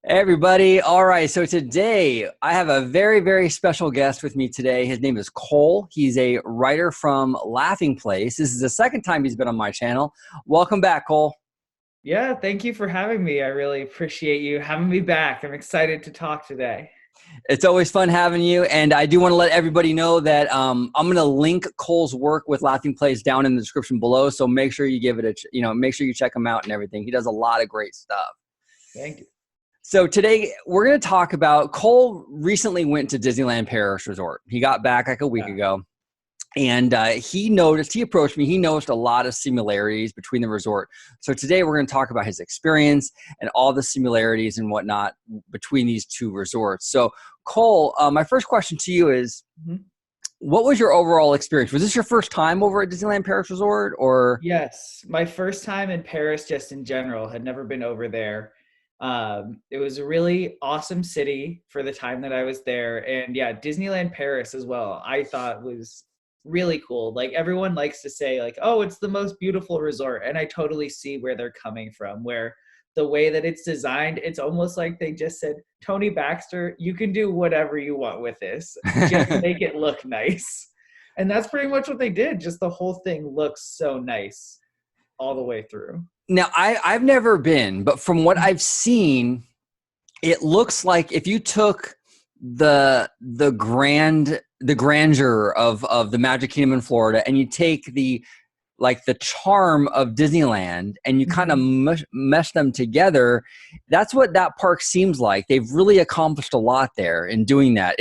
Hey, everybody. All right. So today I have a very, very special guest with me today. His name is Cole. He's a writer from Laughingplace. This is the second time he's been on my channel. Welcome back, Cole. Yeah, thank you for having me. I really appreciate you having me back. I'm excited to talk today. It's always fun having you. And I do want to let everybody know that I'm going to link Cole's work with Laughingplace down in the description below. So make sure you give it make sure you check him out and everything. He does a lot of great stuff. Thank you. So today we're going to talk about Cole recently went to Disneyland Paris Resort. He got back like a week Yeah. ago. And he approached me, he noticed a lot of similarities between the resort. So today we're going to talk about his experience and all the similarities and whatnot between these two resorts. So Cole, my first question to you is, Mhm. what was your overall experience? Was this your first time over at Disneyland Paris Resort or? Yes, my first time in Paris, just in general, had never been over there. It was a really awesome city for the time that I was there. And yeah, Disneyland Paris as well, I thought was really cool. Like everyone likes to say, like, oh, it's the most beautiful resort. And I totally see where they're coming from, where the way that it's designed, it's almost like they just said, Tony Baxter, you can do whatever you want with this. Just make it look nice. And that's pretty much what they did. Just the whole thing looks so nice all the way through. Now, I've never been, but from what I've seen, it looks like if you took the grandeur of the Magic Kingdom in Florida and you take the charm of Disneyland and you kind of Mhm. mesh them together, that's what that park seems like. They've really accomplished a lot there in doing that.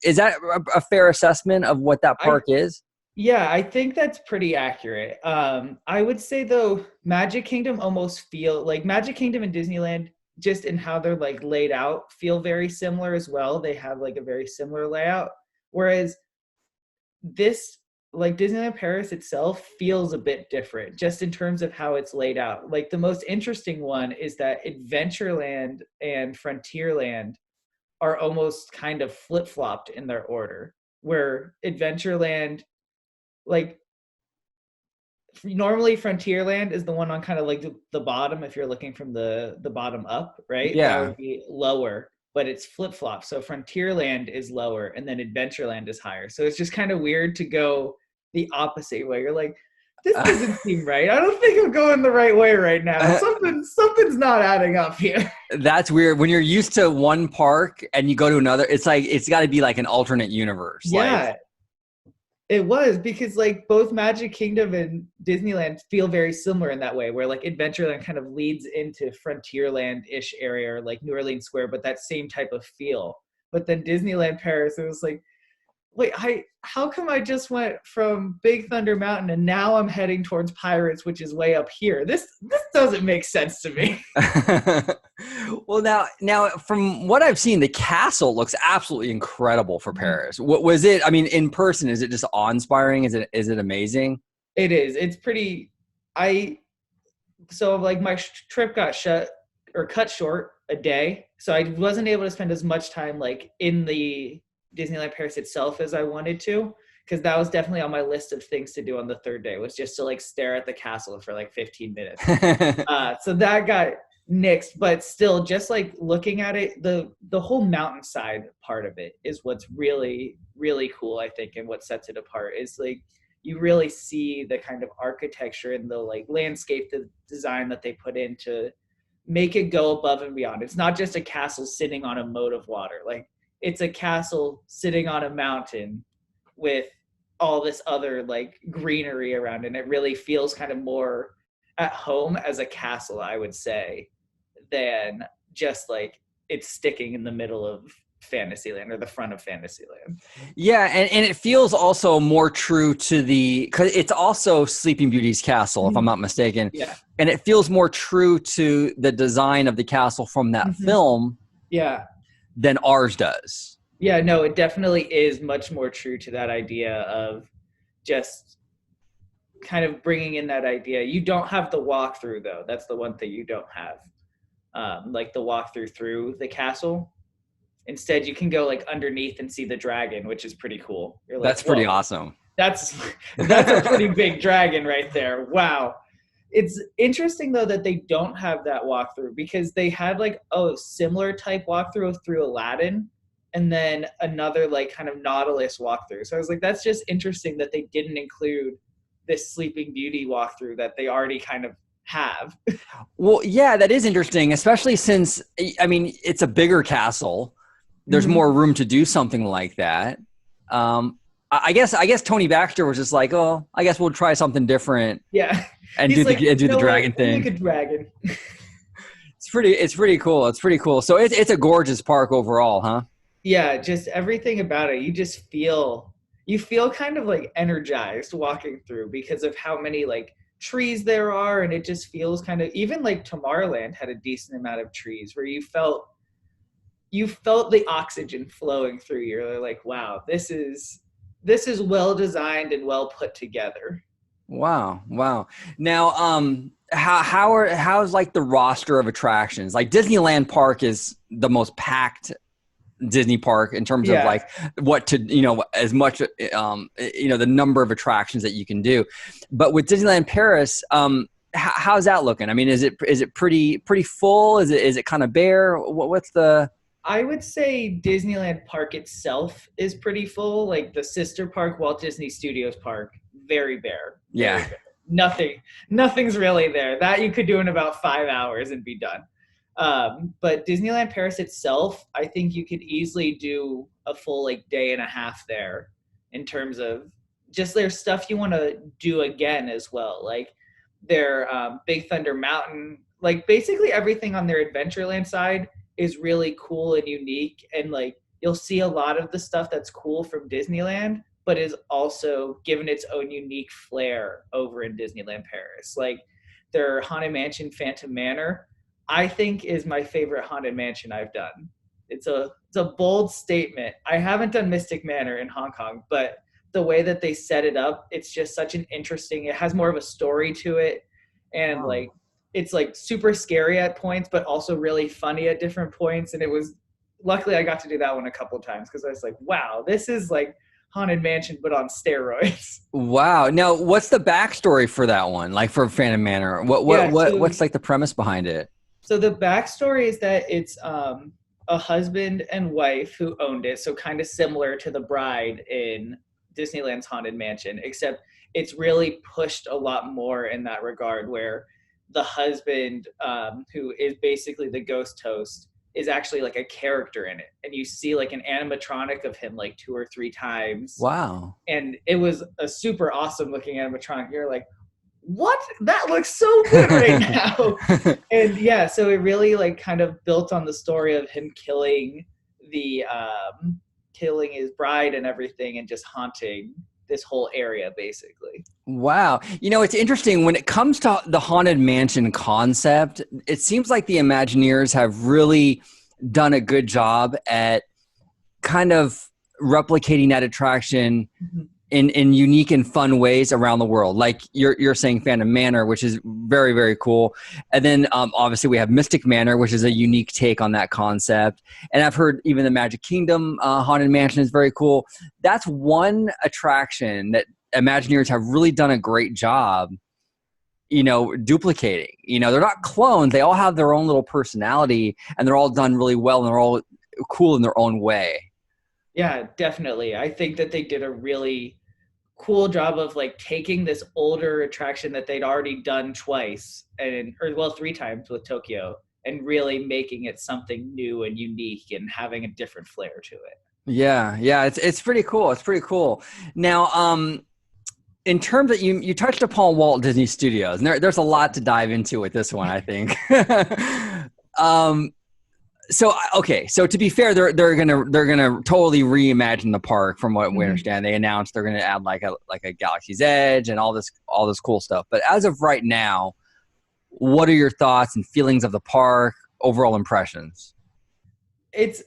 Is that a fair assessment of what that I park is? Yeah, I think that's pretty accurate. I would say though, Magic Kingdom almost feel like Magic Kingdom and Disneyland, just in how they're like laid out, feel very similar as well. They have like a very similar layout. Whereas this, like Disneyland Paris itself, feels a bit different just in terms of how it's laid out. Like the most interesting one is that Adventureland and Frontierland are almost kind of flip-flopped in their order, where Adventureland, like normally Frontierland is the one on kind of like the bottom if you're looking from the bottom up, right? That Yeah. would be lower, but it's flip-flop. So Frontierland is lower and then Adventureland is higher. So it's just kind of weird to go the opposite way. You're like, this doesn't seem right. I don't think I'm going the right way right now. Something's not adding up here. That's weird. When you're used to one park and you go to another, it's like it's got to be like an alternate universe. Like, Yeah, it was because like both Magic Kingdom and Disneyland feel very similar in that way, where like Adventureland kind of leads into Frontierland-ish area or like New Orleans Square, but that same type of feel. But then Disneyland Paris, it was like, wait, how come I just went from Big Thunder Mountain and now I'm heading towards Pirates, which is way up here? This doesn't make sense to me. well, now from what I've seen, the castle looks absolutely incredible for Paris. What was it? I mean, in person, is it just awe-inspiring? Is it amazing? It is. It's pretty. I so like my trip got shut or cut short a day, so I wasn't able to spend as much time like in the Disneyland Paris itself as I wanted to, because that was definitely on my list of things to do on the third day, was just to like stare at the castle for like 15 minutes. So that got nixed, but still, just like looking at it, the whole mountainside part of it is what's really really cool, I think, and what sets it apart is like you really see the kind of architecture and the like landscape, the design that they put in to make it go above and beyond. It's not just a castle sitting on a moat of water. Like it's a castle sitting on a mountain with all this other like greenery around, and it really feels kind of more at home as a castle, I would say, than just like it's sticking in the middle of Fantasyland or the front of Fantasyland. Yeah, and it feels also more true to because it's also Sleeping Beauty's castle, if I'm not mistaken, Yeah. and it feels more true to the design of the castle from that Mhm. film Yeah. than ours does. Yeah, no, it definitely is much more true to that idea of just kind of bringing in that idea. You don't have the walkthrough though. That's the one thing you don't have. Like the walkthrough through the castle. Instead, you can go like underneath and see the dragon, which is pretty cool. You're like, That's pretty whoa, awesome. that's that's a pretty big dragon right there. Wow. It's interesting though that they don't have that walkthrough, because they had like a similar type walkthrough through Aladdin, and then another like kind of Nautilus walkthrough. So I was like, that's just interesting that they didn't include this Sleeping Beauty walkthrough that they already kind of have. Well, yeah, that is interesting, especially since, I mean, it's a bigger castle. There's Mhm. more room to do something like that. I guess Tony Baxter was just like, oh, I guess we'll try something different Yeah. and He's like, do you the know what? dragon We'll make thing. a dragon. It's pretty cool. It's pretty cool. So it's a gorgeous park overall, huh? Yeah, just everything about it. You feel kind of like energized walking through because of how many like trees there are, and it just feels kind of, even like Tomorrowland had a decent amount of trees where you felt the oxygen flowing through you. You're like, wow, this is well designed and well put together. Wow, wow. Now, how's like the roster of attractions? Like Disneyland Park is the most packed Disney park in terms of Yeah. like what to, as much, the number of attractions that you can do. But with Disneyland Paris, how's that looking? I mean, is it pretty full? Is it kind of bare? What's the? I would say Disneyland Park itself is pretty full. Like the sister park, Walt Disney Studios Park, very bare, very Yeah. bare. Nothing's really there. That you could do in about 5 hours and be done. But Disneyland Paris itself, I think you could easily do a full like day and a half there, in terms of just their stuff you want to do again as well. Like their Big Thunder Mountain, like basically everything on their Adventureland side is really cool and unique, and like you'll see a lot of the stuff that's cool from Disneyland but is also given its own unique flair over in Disneyland Paris. Like their Haunted Mansion Phantom Manor, I think is my favorite Haunted Mansion I've done. It's a bold statement. I haven't done Mystic Manor in Hong Kong, but the way that they set it up, it's just such an interesting, it has more of a story to it, and Wow. like it's like super scary at points but also really funny at different points. And it was, luckily I got to do that one a couple of times because I was like, wow, this is like Haunted Mansion but on steroids. Wow. Now, what's the backstory for that one? Like for Phantom Manor, Yeah, what's like the premise behind it? so the backstory is that it's a husband and wife who owned it, so kind of similar to the bride in Disneyland's Haunted Mansion, except it's really pushed a lot more in that regard, where the husband, who is basically the ghost host, is actually like a character in it, and you see like an animatronic of him like 2 or 3 times, Wow. and it was a super awesome looking animatronic. You're like, what? That looks so good right now. And yeah, so it really like kind of built on the story of him the killing his bride and everything, and just haunting this whole area basically. Wow. It's interesting when it comes to the Haunted Mansion concept, it seems like the Imagineers have really done a good job at kind of replicating that attraction Mhm. in unique and fun ways around the world. Like you're saying Phantom Manor, which is very, very cool. And then obviously we have Mystic Manor, which is a unique take on that concept. And I've heard even the Magic Kingdom Haunted Mansion is very cool. That's one attraction that Imagineers have really done a great job, duplicating. They're not clones. They all have their own little personality and they're all done really well and they're all cool in their own way. Yeah, definitely. I think that they did a really cool job of like taking this older attraction that they'd already done twice, and or well 3 times with Tokyo, and really making it something new and unique and having a different flair to it. Yeah, yeah, it's pretty cool. It's pretty cool. Now, in terms that you touched upon Walt Disney Studios, and there's a lot to dive into with this one, I think. um, so okay, so to be fair, they're gonna totally reimagine the park from what we Mhm. understand. They announced they're gonna add like a Galaxy's Edge and all this cool stuff. But as of right now, what are your thoughts and feelings of the park? Overall impressions? It's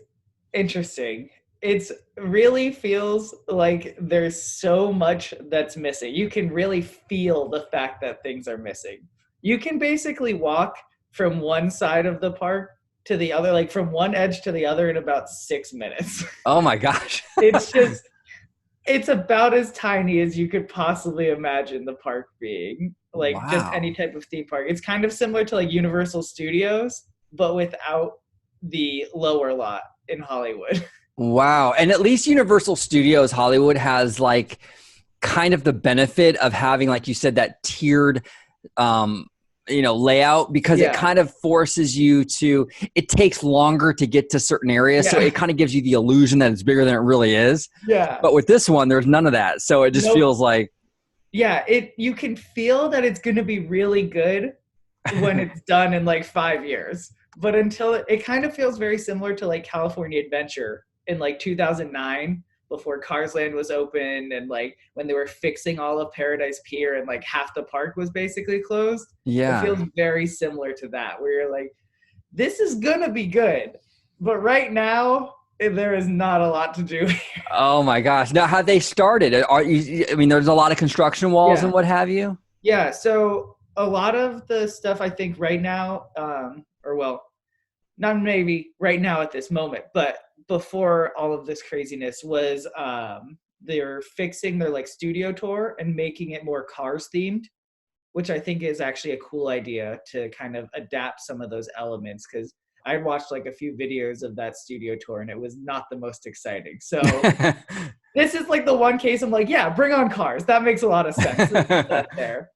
interesting. It's really feels like there's so much that's missing. You can really feel the fact that things are missing. You can basically walk from one side of the park to the other, like from one edge to the other in about 6 minutes. Oh my gosh. It's just, it's about as tiny as you could possibly imagine the park being. like just any Wow. type of theme park. It's kind of similar to like Universal Studios, but without the lower lot in Hollywood. Wow. And at least Universal Studios Hollywood has like kind of the benefit of having, like you said, that tiered layout, because it Yeah. kind of forces you to, it takes longer to get to certain areas. So Yeah. it kind of gives you the illusion that it's bigger than it really is. Yeah. But with this one, there's none of that. So it just Nope. feels like, Yeah, you can feel that it's going to be really good when it's done in like 5 years. But until it kind of feels very similar to like California Adventure in like 2009 before Cars Land was open, and like when they were fixing all of Paradise Pier and like half the park was basically closed. It yeah. feels very similar to that, where you're like, this is going to be good. But right now, there is not a lot to do. Oh my gosh. Now, how they started? I mean, there's a lot of construction walls Yeah. and what have you. Yeah, so a lot of the stuff I think right now, or well, not maybe right now at this moment, but before all of this craziness was they're fixing their like studio tour and making it more Cars themed, which I think is actually a cool idea to kind of adapt some of those elements, because I watched like a few videos of that studio tour and it was not the most exciting. So this is like the one case I'm like, yeah, bring on Cars. That makes a lot of sense. Let's put that there.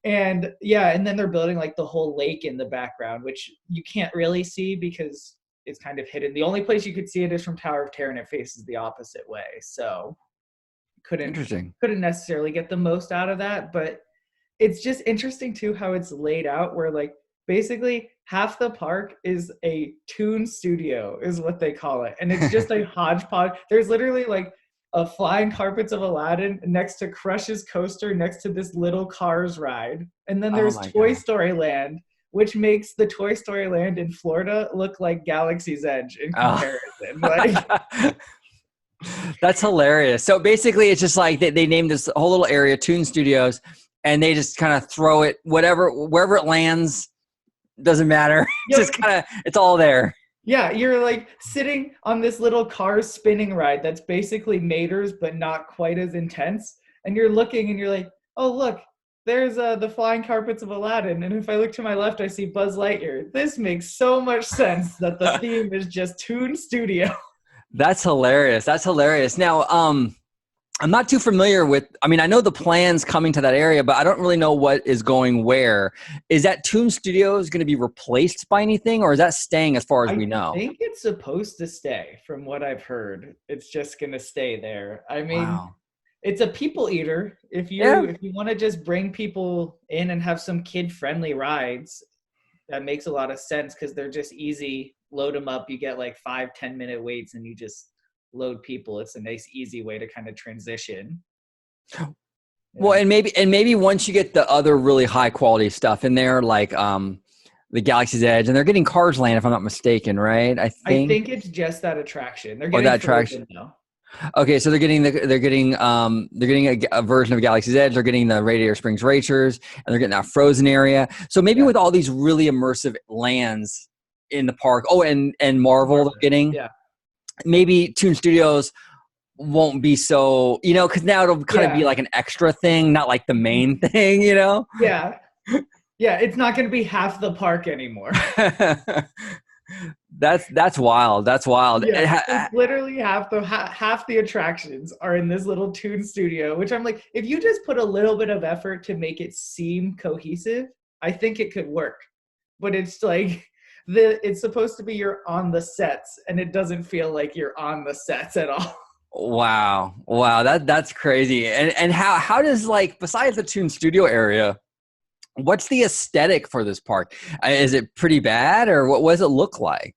And yeah, and then they're building like the whole lake in the background, which you can't really see because it's kind of hidden. The only place you could see it is from Tower of Terror, and it faces the opposite way. So couldn't Interesting. couldn't necessarily get the most out of that. But it's just interesting too how it's laid out, where like basically half the park is a tune studio is what they call it. And it's just a hodgepodge. There's literally like a Flying Carpets of Aladdin next to Crush's Coaster, next to this little Cars ride. And then Oh there's my Toy God. Story Land, which makes the Toy Story Land in Florida look like Galaxy's Edge in Oh. comparison. Like, That's hilarious. So basically, it's just like they named this whole little area Toon Studios, and they just kind of throw it wherever it lands, doesn't matter. It's yep. just kind of, it's all there. Yeah, you're like sitting on this little Cars spinning ride that's basically Mater's, but not quite as intense. And you're looking and you're like, oh, look, there's the Flying Carpets of Aladdin. And if I look to my left, I see Buzz Lightyear. This makes so much sense that the theme is just Toon Studio. That's hilarious. That's hilarious. Now, I'm not too familiar with, I mean, I know the plans coming to that area, but I don't really know what is going where. Is that Toon Studios going to be replaced by anything, or is that staying as far as we know? I think it's supposed to stay, from what I've heard. It's just going to stay there. I mean, Wow. it's a people eater. If you Yeah. want to just bring people in and have some kid-friendly rides, that makes a lot of sense because they're just easy. Load them up. You get like 5-10 minute waits and you just load people. It's a nice, easy way to kind of transition. Well, Yeah. and maybe once you get the other really high quality stuff in there, like the Galaxy's Edge, and they're getting Cars Land, if I'm not mistaken, right? I I think, think it's just that attraction. They're or getting that attraction. Frozen now. Okay, so they're getting a version of Galaxy's Edge. They're getting the Radiator Springs Racers, and they're getting that frozen area. So maybe Yeah. with all these really immersive lands in the park, oh, and Marvel they're getting, Yeah. maybe Toon Studios won't be so, because now it'll kind of be Yeah. like an extra thing, not like the main thing, Yeah. Yeah. It's not going to be half the park anymore. That's wild. That's wild. Yeah, it's literally half the attractions are in this little Toon Studio, which I'm like, if you just put a little bit of effort to make it seem cohesive, I think it could work. But it's like it's supposed to be you're on the sets, and it doesn't feel like you're on the sets at all. Wow. That's crazy. And how does, like, besides the Toon Studio area, what's the aesthetic for this park? Is it pretty bad, or what does it look like?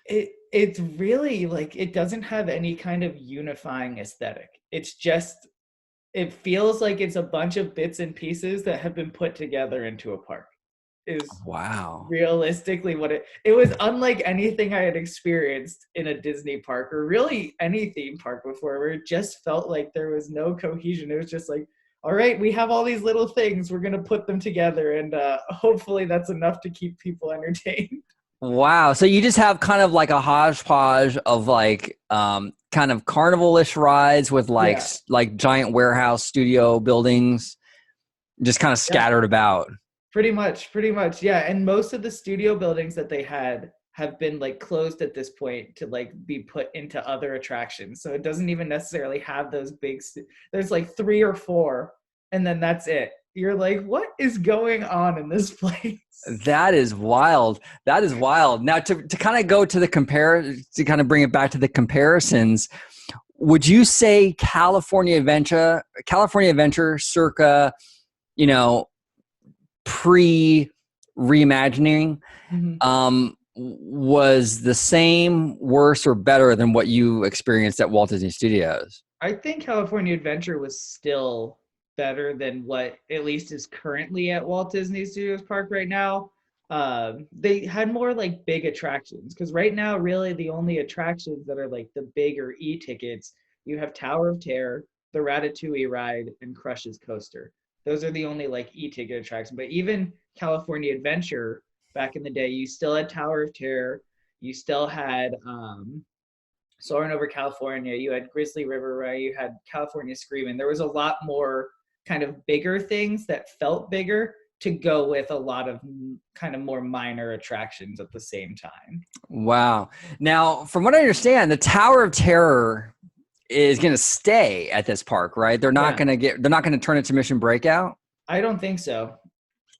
It's really like it doesn't have any kind of unifying aesthetic. It's just it feels like it's a bunch of bits and pieces that have been put together into a park. Is Wow. realistically what it was unlike anything I had experienced in a Disney park or really any theme park before, where it just felt like there was no cohesion. It was just like, all right, we have all these little things, we're going to put them together, and hopefully that's enough to keep people entertained. Wow. So you just have kind of like a hodgepodge of like kind of carnival-ish rides with like Yeah. like giant warehouse studio buildings just kind of Yeah, scattered about. pretty much. Yeah. And most of the studio buildings that they had have been like closed at this point to like be put into other attractions. So it doesn't even necessarily have those there's like 3 or 4, and then that's it. You're like, what is going on in this place? That is wild. That is wild. Now to kind of go to the to kind of bring it back to the comparisons, would you say California Adventure circa, you know, pre reimagining, Mhm. was the same, worse, or better than what you experienced at Walt Disney Studios? I think California Adventure was still better than what at least is currently at Walt Disney Studios Park right now. They had more like big attractions because right now, really, the only attractions that are like the bigger e-tickets, you have Tower of Terror, the Ratatouille ride, and Crush's Coaster. Those are the only like e-ticket attractions. But even California Adventure back in the day, you still had Tower of Terror, you still had Soaring Over California, you had Grizzly River, right? You had California Screaming. There was a lot more kind of bigger things that felt bigger to go with a lot of kind of more minor attractions at the same time. Wow. Now, from what I understand, the Tower of Terror is going to stay at this park, right? Yeah, They're not going to turn it to Mission Breakout. I don't think so.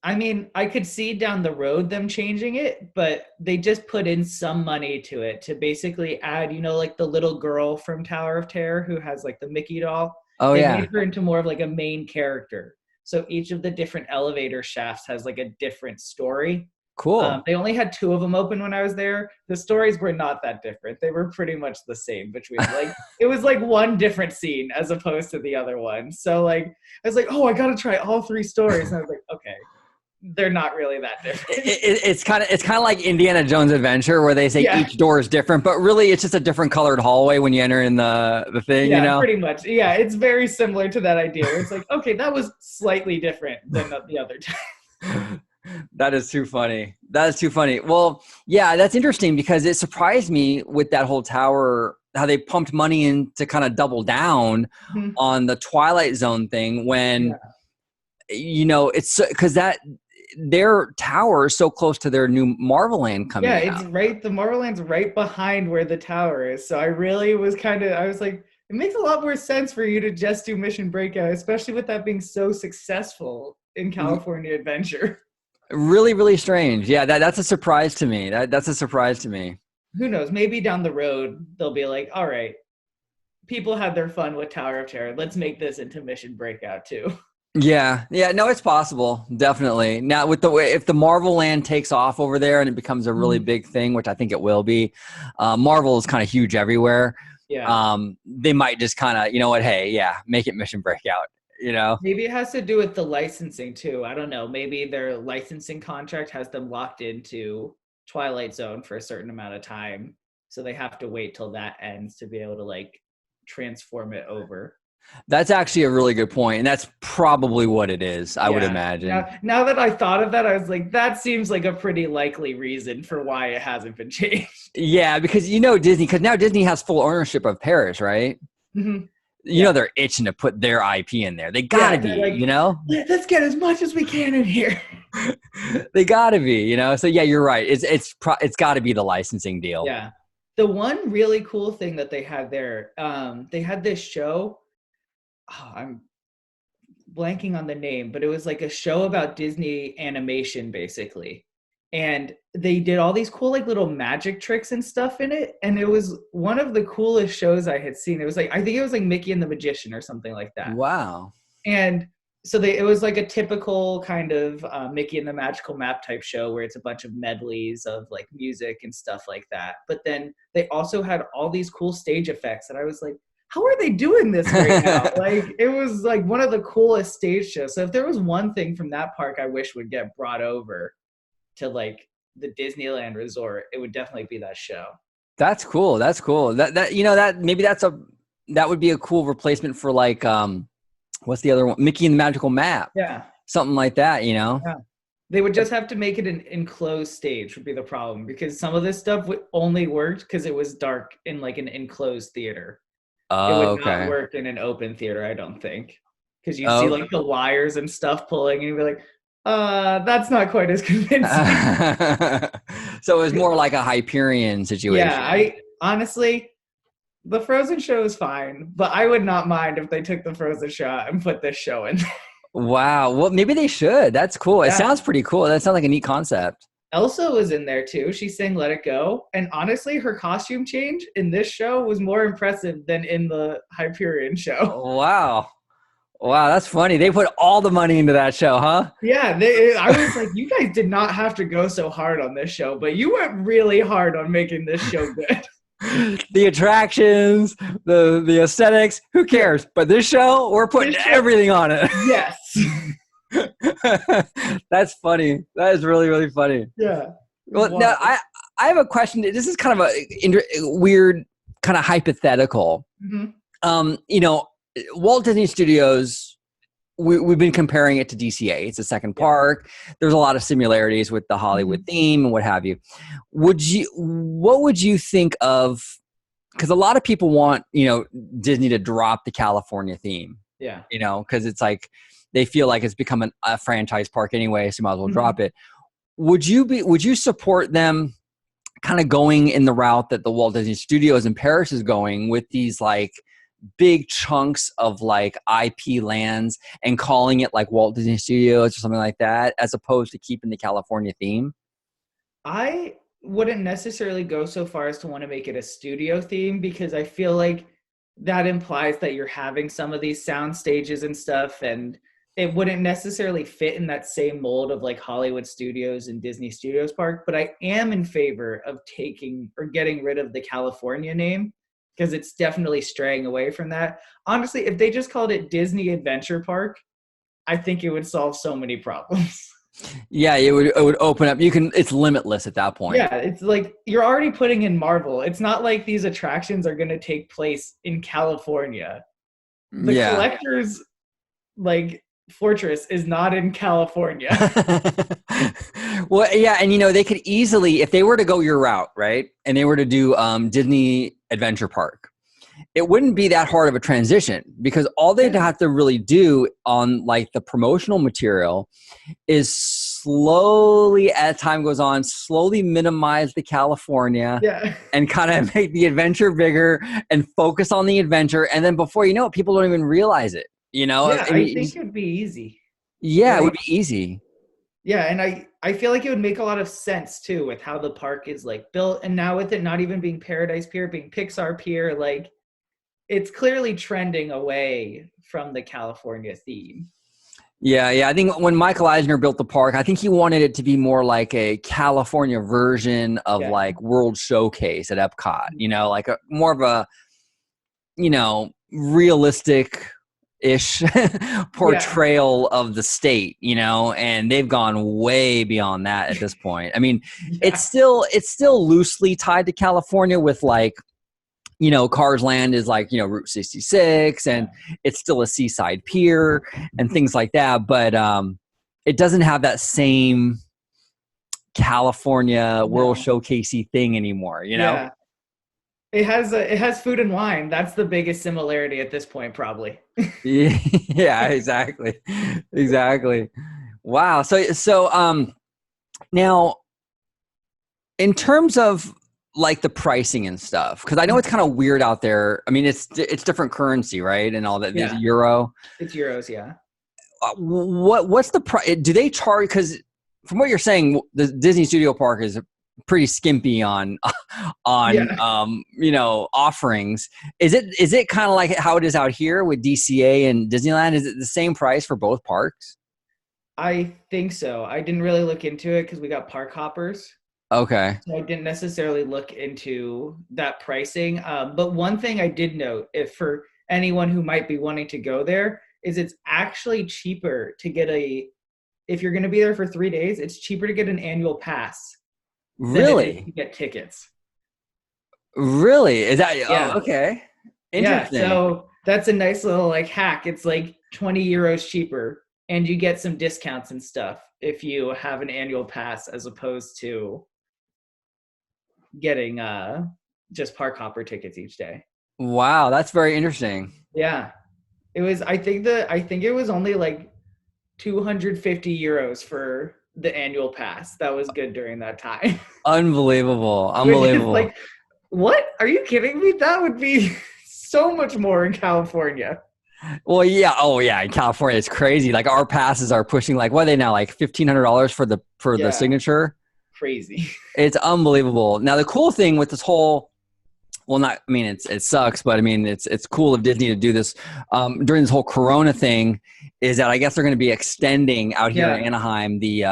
I mean, I could see down the road them changing it, but they just put in some money to it to basically add, like the little girl from Tower of Terror who has like the Mickey doll. Oh They yeah. made her into more of like a main character. So each of the different elevator shafts has like a different story. Cool. They only had 2 of them open when I was there. The stories were not that different. They were pretty much the same between like it was like one different scene as opposed to the other one. So like I was like, oh, I gotta try all 3 stories. And I was like, okay, they're not really that different. It's kind of like Indiana Jones Adventure where they say Yeah, each door is different, but really it's just a different colored hallway when you enter in the thing, you yeah, know? pretty much. Yeah, it's very similar to that idea where it's like, okay, that was slightly different than the other time. That is too funny. That is too funny. Well, yeah, that's interesting because it surprised me with that whole tower, how they pumped money in to kind of double down Mhm. on the Twilight Zone thing when, Yeah, it's because that their tower is so close to their new Marvel Land yeah, coming it's out. right. The Marvel Land's right behind where the tower is. So I really was I was like, it makes a lot more sense for you to just do Mission Breakout, especially with that being so successful in California Adventure. Really, really strange. Yeah, that's a surprise to me. That's a surprise to me. Who knows? Maybe down the road they'll be like, all right, people had their fun with Tower of Terror. Let's make this into Mission Breakout too. Yeah, yeah, no, it's possible, definitely. Now, with the way if the Marvel Land takes off over there and it becomes a really Mhm. big thing, which I think it will be, Marvel is kind of huge everywhere. Yeah. They might just kind of, you know what? Hey, yeah, make it Mission Breakout. You know? Maybe it has to do with the licensing too. I don't know. Maybe their licensing contract has them locked into Twilight Zone for a certain amount of time. So they have to wait till that ends to be able to like transform it over. That's actually a really good point, and that's probably what it is. I would Yeah. imagine. Now that I thought of that, I was like, that seems like a pretty likely reason for why it hasn't been changed. Yeah, because Disney, because now Disney has full ownership of Paris, right? Mhm. Yeah. They're itching to put their IP in there. They gotta Yeah. They're be, like, let's get as much as we can in here. they gotta be. So yeah, you're right. It's got to be the licensing deal. Yeah. The one really cool thing that they had there, they had this show. Oh, I'm blanking on the name, but it was like a show about Disney animation basically. And they did all these cool like little magic tricks and stuff in it. And it was one of the coolest shows I had seen. It was like I think it was like Mickey and the Magician or something like that. Wow. And so it was like a typical kind of Mickey and the Magical Map type show where it's a bunch of medleys of like music and stuff like that. But then they also had all these cool stage effects, and I was like, how are they doing this right now? Like it was like one of the coolest stage shows. So if there was one thing from that park I wish would get brought over to like the Disneyland Resort, it would definitely be that show. That's cool. That's cool. That maybe that would be a cool replacement for like what's the other one? Mickey and the Magical Map. Yeah. Something like that. Yeah. They would just have to make it an enclosed stage would be the problem because some of this stuff only worked because it was dark in like an enclosed theater. It would Oh, not okay. work in an open theater, I don't think. because you'd see Oh. like the wires and stuff pulling, and you'd be like, that's not quite as convincing. So it was more like a Hyperion Yeah, situation. I honestly, the Frozen show is fine, but I would not mind if they took the Frozen show and put this show in. Wow. Well, maybe they should. That's cool. It Yeah. sounds pretty cool. That sounds like a neat concept. Elsa was in there too. She sang Let It Go. And honestly, her costume change in this show was more impressive than in the Hyperion show. Wow. Wow, that's funny. They put all the money into that show, huh? Yeah, I was like, you guys did not have to go so hard on this show, but you went really hard on making this show good. The attractions, the aesthetics, who cares? But this show, we're putting everything on it. Yes. That's funny. That is really, really funny. Yeah. Well, Wow. now I have a question. This is kind of a weird, kind of hypothetical. Mm-hmm. Walt Disney Studios, we've been comparing it to DCA. It's a second park. There's a lot of similarities with the Hollywood theme and what have you. What would you think of, because a lot of people want, Disney to drop the California theme. Yeah. Because it's like, they feel like it's become a franchise park anyway, so you might as well drop it. Would you support them kind of going in the route that the Walt Disney Studios in Paris is going, with these like big chunks of like IP lands and calling it like Walt Disney Studios or something like that, as opposed to keeping the California theme? I wouldn't necessarily go so far as to want to make it a studio theme, because I feel like that implies that you're having some of these sound stages and stuff, and it wouldn't necessarily fit in that same mold of like Hollywood Studios and Disney Studios Park. But I am in favor of taking or getting rid of the California name, because it's definitely straying away from that. Honestly, if they just called it Disney Adventure Park, I think it would solve so many problems. Yeah, it would open up. It's limitless at that point. Yeah, it's like you're already putting in Marvel. It's not like these attractions are going to take place in California. The collector's like fortress is not in California. Well, yeah, and they could easily, if they were to go your route, right, and they were to do Disney Adventure Park, it wouldn't be that hard of a transition, because all they'd have to really do on like the promotional material is slowly, as time goes on, slowly minimize the California and kind of make the adventure bigger and focus on the adventure. And then before you know it, people don't even realize it. I think it would be easy. Yeah, it would be easy. Yeah, and I feel like it would make a lot of sense too with how the park is like built, and now with it not even being Paradise Pier, being Pixar Pier, like it's clearly trending away from the California theme. Yeah. I think when Michael Eisner built the park, I think he wanted it to be more like a California version of like World Showcase at Epcot, like more of a, realistic-ish portrayal of the state, and they've gone way beyond that at this point. I mean, it's still loosely tied to California with like, Cars Land is like, Route 66, and it's still a seaside pier and things like that. But it doesn't have that same California World Showcasey thing anymore, Yeah. It has food and wine. That's the biggest similarity at this point, probably. Yeah, exactly. Exactly. Wow. So now in terms of like the pricing and stuff, because I know it's kind of weird out there. I mean, it's different currency, right? And all that. Yeah. Euro. It's euros, yeah. What's the price? Do they charge? Because from what you're saying, the Disney Studio Park is pretty skimpy on offerings. Is it kind of like how it is out here with DCA and Disneyland? Is it the same price for both parks? I think so. I didn't really look into it because we got park hoppers. Okay. So I didn't necessarily look into that pricing. But one thing I did note, if for anyone who might be wanting to go there, is it's actually cheaper to get if you're going to be there for 3 days, it's cheaper to get an annual pass. Really? Than it is to get tickets. Really? Is that okay? Interesting. Yeah, so that's a nice little like hack. It's like 20 euros cheaper, and you get some discounts and stuff if you have an annual pass, as opposed to getting just park hopper tickets each day. Wow, that's very interesting. Yeah. It was, I think it was only like 250 euros for the annual pass. That was good during that time. Unbelievable. Which is Unbelievable. like, what? Are you kidding me? That would be so much more in California. Well, yeah. Oh, yeah. In California, it's crazy. Like our passes are pushing like what are they now? Like $1,500 for the Yeah, signature. crazy. It's unbelievable. Now the cool thing with this whole, well, not, I mean, it sucks, but I mean, it's cool of Disney to do this during this whole Corona thing. Is that I guess they're going to be extending out here in Yeah. Anaheim the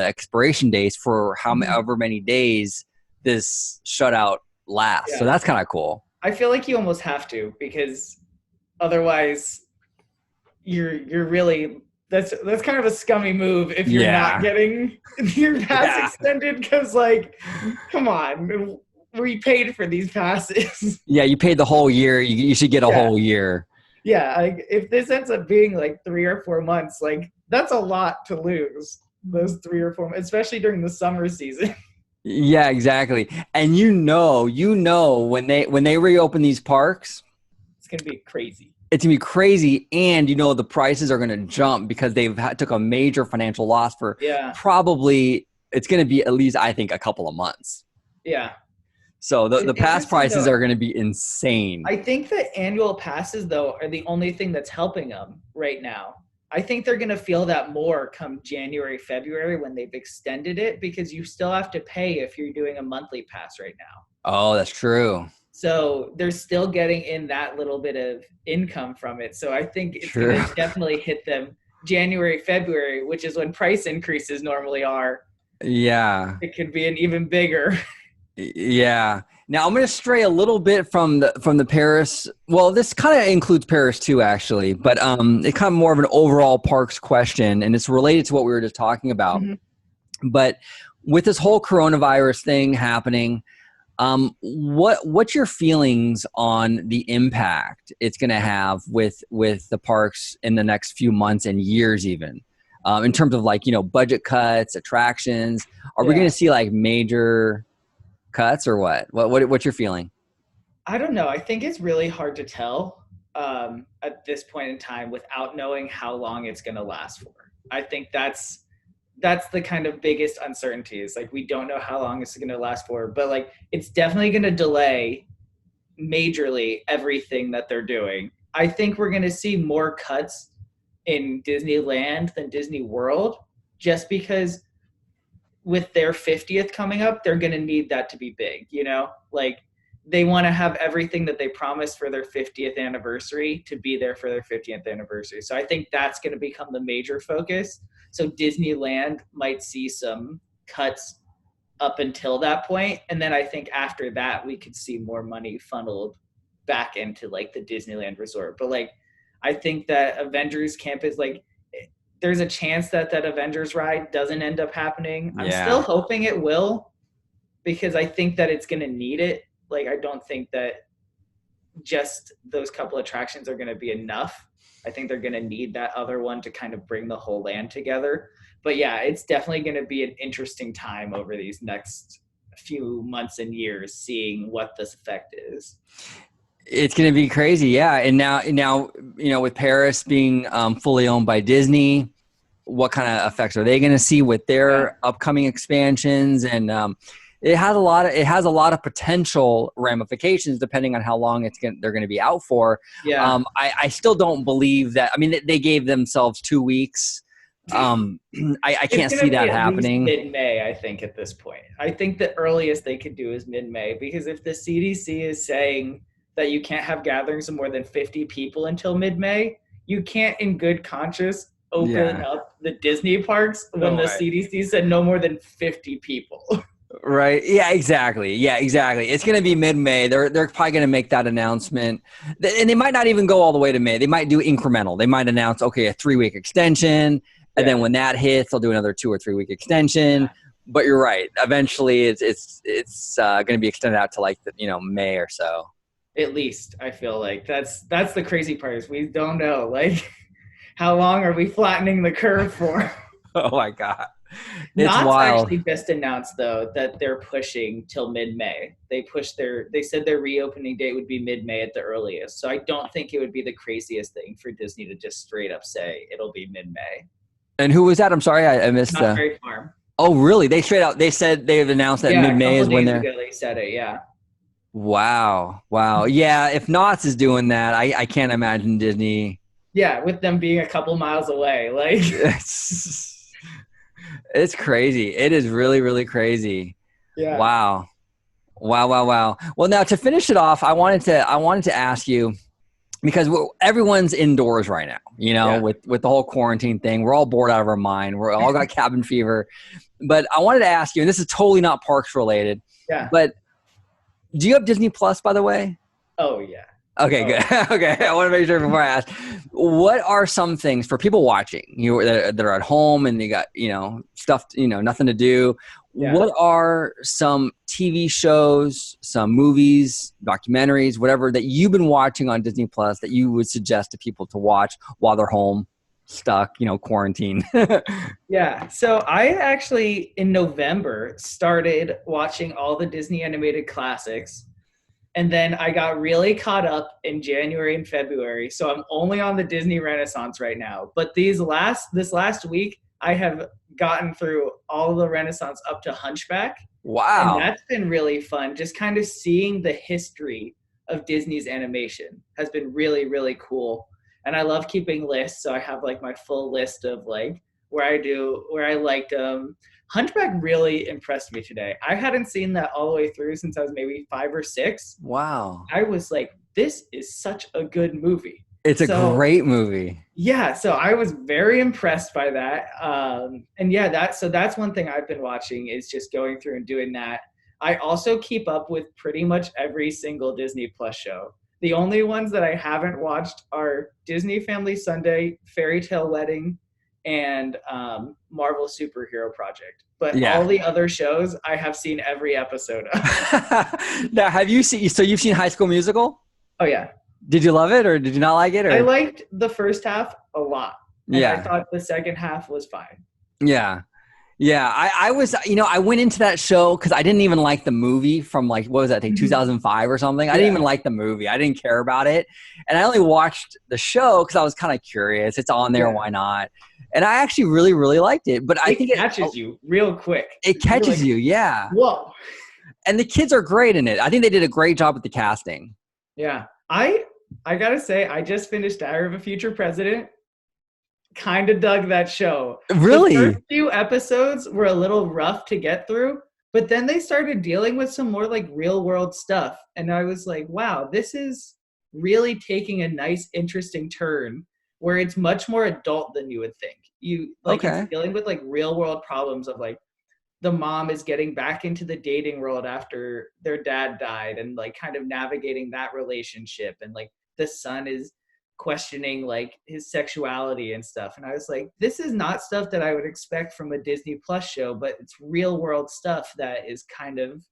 expiration dates for Mhm. however many days this shutout lasts. So Yeah. that's kind of cool. I feel like you almost have to because otherwise you're really that's kind of a scummy move if you're not Yeah. getting your pass Yeah. extended because like come on, we paid for these passes. Yeah. You paid the whole year. You should get a Yeah. whole year. Yeah, like if this ends up being like 3 or 4 months, like that's a lot to lose those 3 or 4 months, especially during the summer season. Yeah, exactly. And when they reopen these parks, It's gonna be crazy. it's gonna be crazy, and the prices are gonna jump because took a major financial loss for Yeah, probably it's gonna be at least I think a couple of months. yeah. So the It's pass interesting prices though. are gonna be insane. I think that annual passes though are the only thing that's helping them right now. I think they're gonna feel that more come January, February when they've extended it because you still have to pay if you're doing a monthly pass right now. Oh, that's true. So they're still getting in that little bit of income from it. So I think it's going True. to definitely hit them January, February, which is when price increases normally are. Yeah. It could be an even bigger. Yeah. Now I'm going to stray a little bit from the Paris. Well, this kind of includes Paris too, actually, but it's kind of more of an overall parks question, and it's related to what we were just talking about. Mhm. But with this whole coronavirus thing happening, what's your feelings on the impact it's going to have with the parks in the next few months and years, even in terms of like budget cuts, attractions? Are we going Yeah. to see like major cuts or what? What's your feeling? I don't know. I think it's really hard to tell at this point in time without knowing how long it's going to last for. I think that's the kind of biggest uncertainty is like we don't know how long it's going to last for, but like it's definitely going to delay majorly everything that they're doing. I think we're going to see more cuts in Disneyland than Disney World just because with their 50th coming up, they're going to need that to be big, you know? Like they want to have everything that they promised for their 50th anniversary to be there for their 50th anniversary. So I think that's going to become the major focus. So Disneyland might see some cuts up until that point, and then I think after that we could see more money funneled back into like the Disneyland resort. But like I think that Avengers Campus, like there's a chance that that Avengers ride doesn't end up happening. I'm still Yeah. hoping it will because I think that it's going to need it. Like I don't think that just those couple attractions are going to be enough. I think they're going to need that other one to kind of bring the whole land together. But yeah, it's definitely going to be an interesting time over these next few months and years seeing what this effect is. It's going to be crazy. Yeah. And now, with Paris being fully owned by Disney, what kind of effects are they going to see with Yeah. their upcoming expansions? And it has a lot of potential ramifications depending on how long they're going to be out for. Yeah. I still don't believe that. I mean, they gave themselves 2 weeks. I It's can't going see to be that at least happening. mid-May, I think, at this point. I think the earliest they could do is mid-May because if the CDC is saying that you can't have gatherings of more than 50 people until mid-May, you can't in good conscience open Yeah. up the Disney parks when No the way. CDC said no more than 50 people. Right. Yeah, exactly. Yeah, exactly. It's going to be mid-May. They're probably going to make that announcement. And they might not even go all the way to May. They might do incremental. They might announce, okay, a 3-week extension, and then Yeah. when that hits, they'll do another 2 or 3 week extension. Yeah. But you're right. Eventually, it's going to be extended out to like May or so. At least I feel like that's the crazy part is we don't know like how long are we flattening the curve for? Oh my God. It's Knott's wild. actually just announced though that they're pushing till mid-May. They said their reopening date would be mid-May at the earliest. So I don't think it would be the craziest thing for Disney to just straight up say it'll be mid-May. And who was that? I'm sorry, I missed Not the. very farm. Oh, really? They straight out. They said they've announced that Yeah, a mid-May couple is when days they're. ago they said it. Yeah. Wow. Wow. Yeah. If Knott's is doing that, I can't imagine Disney. Yeah, with them being a couple miles away, like. It's crazy. It is really, really crazy. Yeah. Wow. Wow. Wow. Wow. Well, now to finish it off, I wanted to ask you, because everyone's indoors right now, Yeah. with the whole quarantine thing. We're all bored out of our mind. We're all got cabin fever. But I wanted to ask you, and this is totally not parks related, Yeah. but do you have Disney Plus, by the way? Oh yeah. Okay, good. Okay, I want to make sure before I ask. What are some things for people watching that are at home and they got stuff, nothing to do? Yeah. What are some TV shows, some movies, documentaries, whatever that you've been watching on Disney Plus that you would suggest to people to watch while they're home, stuck, quarantine? Yeah. So I actually in November started watching all the Disney animated classics. And then I got really caught up in January and February. So I'm only on the Disney Renaissance right now. But this last week, I have gotten through all the Renaissance up to Hunchback. Wow. And that's been really fun. Just kind of seeing the history of Disney's animation has been really, really cool. And I love keeping lists. So I have like my full list of like where I liked Hunchback really impressed me today. I hadn't seen that all the way through since I was maybe 5 or 6. Wow. I was like, this is such a good movie. It's a great movie. Yeah, so I was very impressed by that. And yeah, that's one thing I've been watching is just going through and doing that. I also keep up with pretty much every single Disney Plus show. The only ones that I haven't watched are Disney Family Sunday, Fairy Tale Wedding, and Marvel Superhero Project. But all the other shows, I have seen every episode of. Now, you've seen High School Musical? Oh, yeah. Did you love it or did you not like it? Or? I liked the first half a lot. And I thought the second half was fine. Yeah. Yeah. I was, I went into that show because I didn't even like the movie from like, what was that, I think 2005 or something. I didn't even like the movie. I didn't care about it. And I only watched the show because I was kind of curious. It's on there. Why not? And I actually really, really liked it. But I think it catches you real quick. It catches you. Yeah. Whoa. And the kids are great in it. I think they did a great job with the casting. Yeah. I got to say, I just finished Diary of a Future President. Kind of dug that show. Really? The first few episodes were a little rough to get through, but then they started dealing with some more like real world stuff. And I was like, wow, this is really taking a nice, interesting turn where it's much more adult than you would think. It's dealing with like real world problems of like the mom is getting back into the dating world after their dad died and like kind of navigating that relationship. And like the son is questioning like his sexuality and stuff. And I was like, this is not stuff that I would expect from a Disney Plus show, but it's real world stuff that is kind of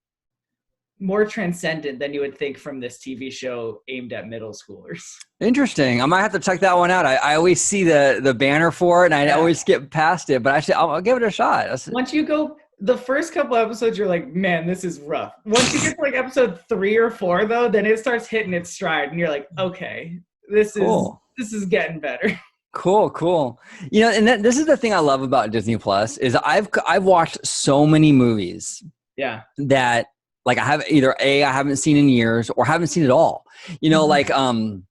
more transcendent than you would think from this TV show aimed at middle schoolers. Interesting. I might have to check that one out. I always see the banner for it and I always skip past it, but actually I'll give it a shot. Once you go, the first couple episodes, you're like, man, this is rough. Once you get to like episode 3 or 4 though, then it starts hitting its stride and you're like, okay, this is getting better. Cool. And this is the thing I love about Disney Plus is I've watched so many movies. Yeah. That like I have I haven't seen in years or haven't seen at all. Like I've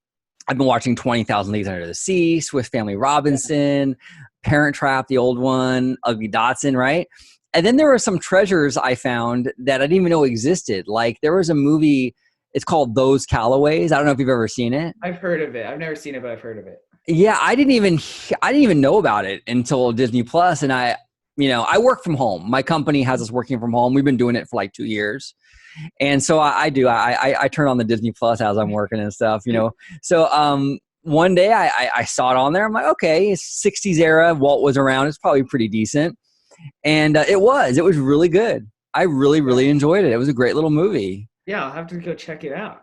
been watching 20,000 Leagues Under the Sea, Swiss Family Robinson, Parent Trap, the old one, Ugly Dotson, right? And then there were some treasures I found that I didn't even know existed. Like there was a movie, it's called Those Callaways. I don't know if you've ever seen it. I've heard of it. I've never seen it, but I've heard of it. Yeah, I didn't even know about it until Disney Plus. And I work from home. My company has us working from home. We've been doing it for like 2 years. And so I turn on the Disney Plus as I'm working and stuff, So one day I saw it on there. I'm like, okay, it's 60s era. Walt was around. It's probably pretty decent. And it was really good. I really, really enjoyed it. It was a great little movie. Yeah, I'll have to go check it out.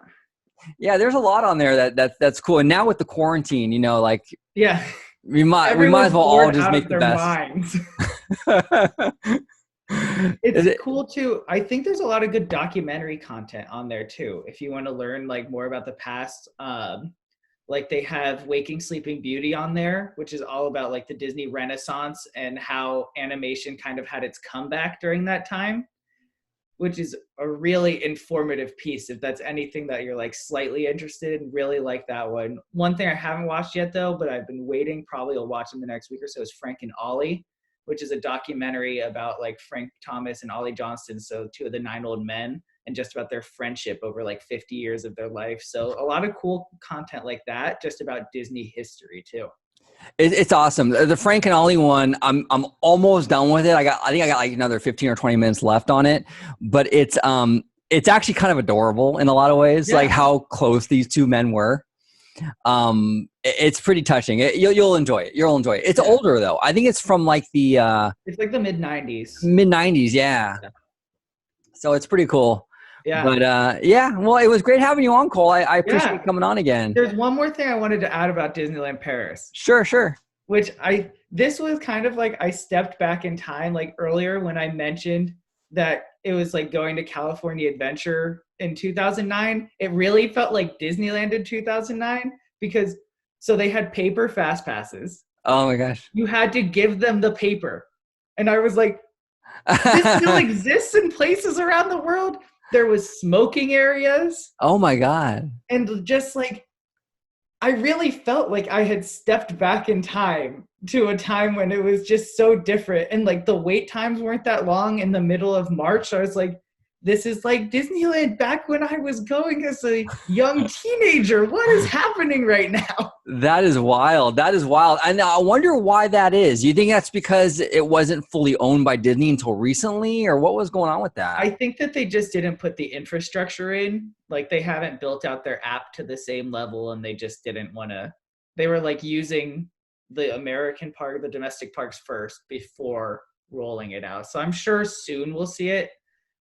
Yeah, there's a lot on there that's cool. And now with the quarantine, we might as well all just make the best. It's It- cool too. I think there's a lot of good documentary content on there too. If you want to learn like more about the past, like they have Waking Sleeping Beauty on there, which is all about like the Disney Renaissance and how animation kind of had its comeback during that time, which is a really informative piece if that's anything that you're like slightly interested in. Really like that one. One thing I haven't watched yet though, but I've been waiting, probably will watch in the next week or so, is Frank and Ollie, which is a documentary about like Frank Thomas and Ollie Johnston, so two of the nine old men, and just about their friendship over like 50 years of their life. So a lot of cool content like that, just about Disney history too. it's awesome. The Frank and Ollie one, I'm almost done with it. I think I got like another 15 or 20 minutes left on it, but it's actually kind of adorable in a lot of ways, Yeah. like how close these two men were. It's pretty touching. You'll enjoy it. You'll enjoy it. It's older though. I think it's from like the It's like the mid 90s. mid 90s. Yeah. So it's pretty cool. Yeah. But yeah, well, it was great having you on, Cole. I appreciate Yeah. coming on again. There's one more thing I wanted to add about Disneyland Paris, Sure. which this was kind of like I stepped back in time, like earlier when I mentioned that it was like going to California Adventure in 2009. It really felt like Disneyland in 2009 because so they had paper fast passes. Oh my gosh. You had to give them the paper. And I was like, this still exists in places around the world. There was smoking areas. Oh my God. And just like, I really felt like I had stepped back in time to a time when it was just so different. And like the wait times weren't that long in the middle of March. I was like, this is like Disneyland back when I was going as a young teenager. What is happening right now? That is wild. That is wild. And I wonder why that is. You think that's because it wasn't fully owned by Disney until recently, or what was going on with that? I think that they just didn't put the infrastructure in. Like they haven't built out their app to the same level, and they just didn't want to. They were like using the American park, the domestic parks first before rolling it out. So I'm sure soon we'll see it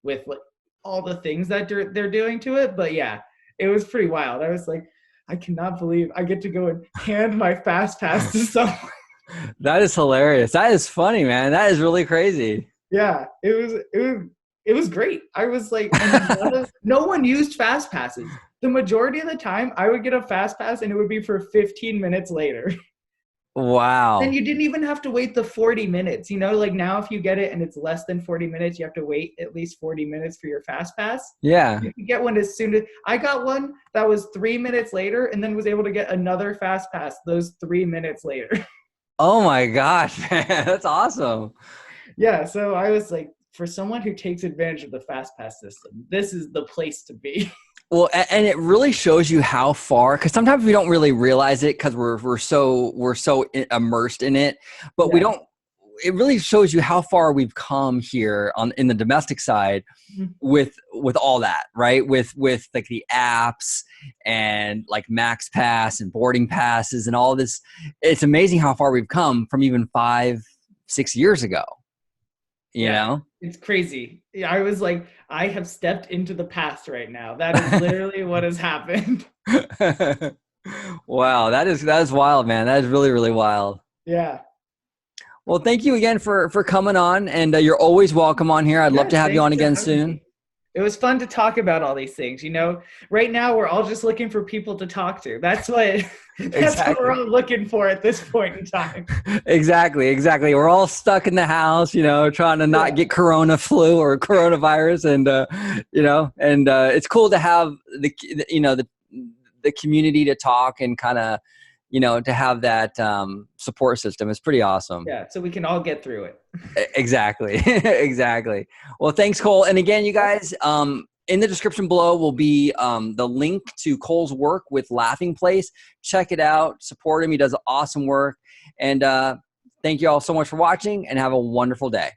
with like all the things that they're doing to it. But yeah, it was pretty wild. I was like, I cannot believe I get to go and hand my fast pass to someone. That is hilarious. That is funny, man. That is really crazy. Yeah, it was great. I was like, and no one used fast passes. The majority of the time, I would get a fast pass and it would be for 15 minutes later. Wow. And you didn't even have to wait the 40 minutes. You know, like now if you get it and it's less than 40 minutes, you have to wait at least 40 minutes for your fast pass. Yeah. You can get one as soon as I got one that was 3 minutes later and then was able to get another fast pass those 3 minutes later. Oh my gosh, man. That's awesome. Yeah, so I was like, for someone who takes advantage of the fast pass system, this is the place to be. Well, and it really shows you how far, because sometimes we don't really realize it because we're so immersed in it, but we don't. It really shows you how far we've come here in the domestic side with all that, right? With like the apps and like Max Pass and boarding passes and all this. It's amazing how far we've come from even 5-6 years ago. You know? It's crazy. I was like, I have stepped into the past right now. That is literally what has happened. Wow, that is wild, man. That is really, really wild. Yeah. Well, thank you again for coming on, and you're always welcome on here. I'd love to have you on again soon. It was fun to talk about all these things. You know, right now we're all just looking for people to talk to. That's what what we're all looking for at this point in time. Exactly. We're all stuck in the house, you know, trying to not get corona flu or coronavirus, and you know, and it's cool to have the community to talk and kind of, you know, to have that support system. Is pretty awesome. Yeah, so we can all get through it. Exactly. Exactly. Well, thanks, Cole. And again, you guys, in the description below will be the link to Cole's work with Laughingplace. Check it out. Support him. He does awesome work. And thank you all so much for watching, and have a wonderful day.